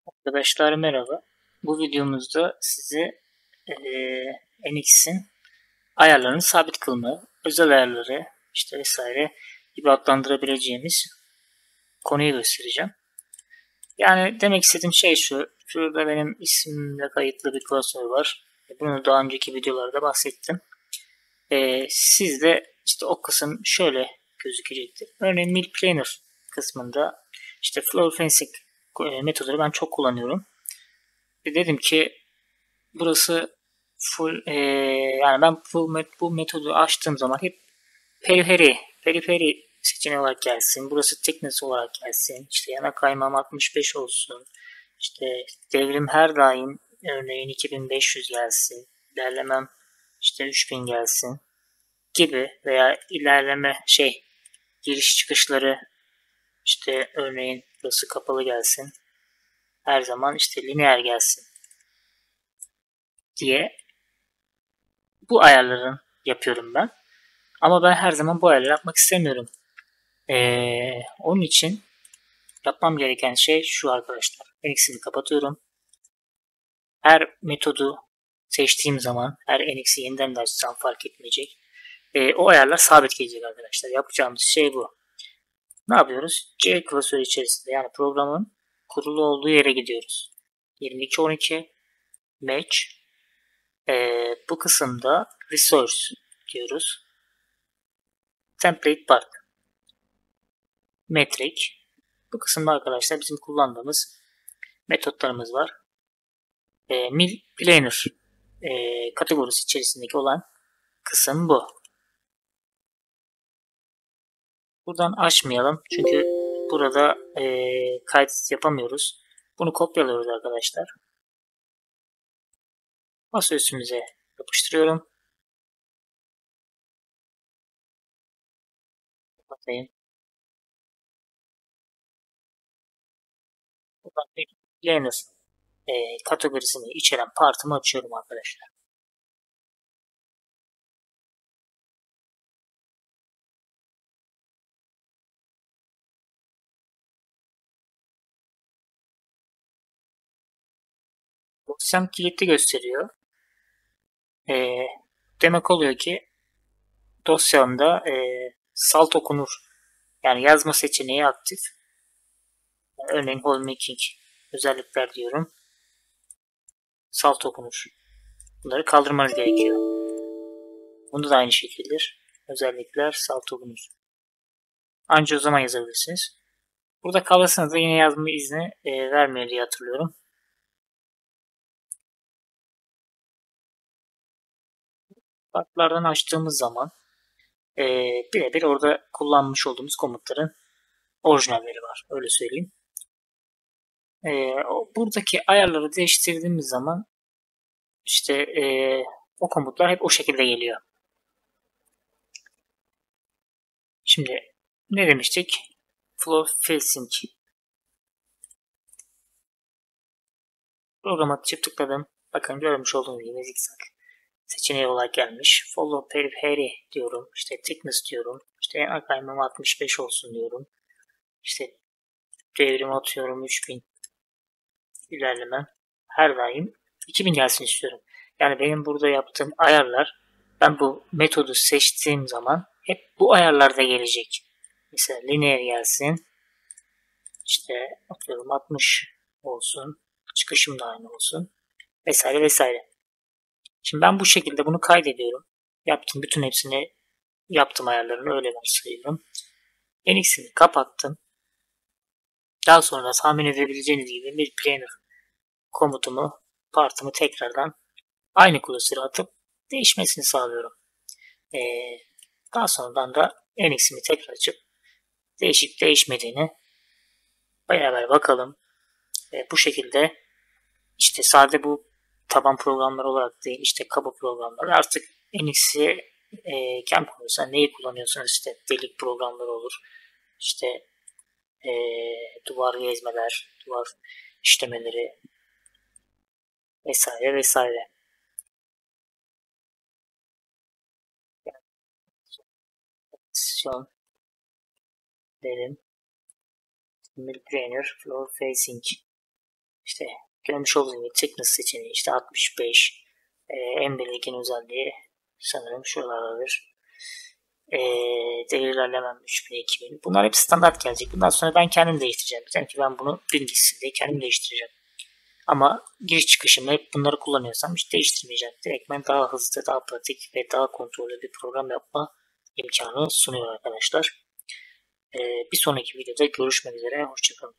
Arkadaşlar merhaba. Bu videomuzda size NX'in ayarlarını sabit kılma, özel ayarları işte vesaire gibi adlandırabileceğimiz konuyu göstereceğim. Yani demek istediğim şey şu. Şurada benim ismimle kayıtlı bir klasör var. Bunu daha önceki videolarda bahsettim. Sizde işte o kısım şöyle gözükecektir. Örneğin Mill Planner kısmında işte Floor Fencing metodunu ben çok kullanıyorum. Dedim ki burası full yani ben bu metodu açtığım zaman hep periferi seçeneği olarak gelsin. Burası thickness olarak gelsin. İşte yana kaymam 65 olsun. İşte devrim her daim örneğin 2500 gelsin. İlerlemem işte 3000 gelsin gibi veya ilerleme giriş çıkışları işte örneğin burası kapalı gelsin. Her zaman işte lineer gelsin diye bu ayarların yapıyorum ben. Ama ben her zaman bu ayarları yapmak istemiyorum. Onun için yapmam gereken şey şu arkadaşlar. NX'imi kapatıyorum. Her metodu seçtiğim zaman her NX'i yeniden de açsam fark etmeyecek. O ayarlar sabit gelecek arkadaşlar. Yapacağımız şey bu. Ne yapıyoruz? C klasörü içerisinde yani programın kurulu olduğu yere gidiyoruz. 2212 Match. Bu kısımda Resource diyoruz. Template Part. Metric. Bu kısımda arkadaşlar bizim kullandığımız metotlarımız var. Mill Planner kategorisi içerisindeki olan kısım bu. Buradan açmayalım. Çünkü burada kayıt yapamıyoruz. Bunu kopyalıyoruz arkadaşlar. Masa üstümüze yapıştırıyorum. Kapatayım. Buradan Mill Planner kategorisini içeren partımı açıyorum arkadaşlar. Dosyam kilitli gösteriyor. E, Demek oluyor ki dosyamda salt okunur. Yani yazma seçeneği aktif. Örneğin Homemaking özellikler diyorum. Salt okunur. Bunları kaldırmanız gerekiyor. Bunda da aynı şekildedir. Özellikler salt okunur. Anca o zaman yazabilirsiniz. Burada kalırsanız da yine yazma izni vermiyor diye hatırlıyorum. Farklardan açtığımız zaman e, birebir orada kullanmış olduğumuz komutların orijinalleri var. Öyle söyleyeyim. Buradaki ayarları değiştirdiğimiz zaman işte o komutlar hep o şekilde geliyor. Şimdi ne demiştik? Flow Facing programa çift tıkladım. Bakın görmüş olduğunuz gibi zikzak seçeneği olarak gelmiş. Follow Periphery diyorum. İşte Thickness diyorum. İşte yana kaymam 65 olsun diyorum. İşte devrim atıyorum 3000 ilerlemem. Her daim 2000 gelsin istiyorum. Yani benim burada yaptığım ayarlar ben bu metodu seçtiğim zaman hep bu ayarlarda gelecek. Mesela lineer gelsin. İşte atıyorum 60 olsun. Çıkışım da aynı olsun. Vesaire vesaire. Şimdi ben bu şekilde bunu kaydediyorum. Yaptım bütün hepsini yaptım ayarlarını öyle varsayıyorum. NX'ini kapattım. Daha sonra tahmin edebileceğiniz gibi bir planner komutumu partımı tekrardan aynı klasöre atıp değişmesini sağlıyorum. Ee, Daha sonradan da NX'imi tekrar açıp değişip değişmediğini beraber bakalım. Bu şekilde işte sadece bu taban programları olarak değil işte kaba programları artık NX'i kem koyuyorsan neyi kullanıyorsanız işte delik programları olur. İşte e, duvar gezmeler, duvar işlemeleri vesaire vesaire. Pozisyon derim. Mill Planner Floor Facing İşte görmüş olduğunuz gibi thickness seçeneği işte 65. Ember özelliği sanırım şuralardadır. Değerlerle hemen 3000, 2000. Bunlar hep standart gelecek. Bundan sonra ben kendim değiştireceğim. Diyeceğim ki ben bunu gün dizisinde kendim değiştireceğim. Ama giriş çıkışımda hep bunları kullanıyorsam hiç değiştirmeyeceğim. Direkt ben daha hızlı, daha pratik ve daha kontrollü bir program yapma imkanı sunuyor arkadaşlar. Bir sonraki videoda görüşmek üzere. Hoşçakalın.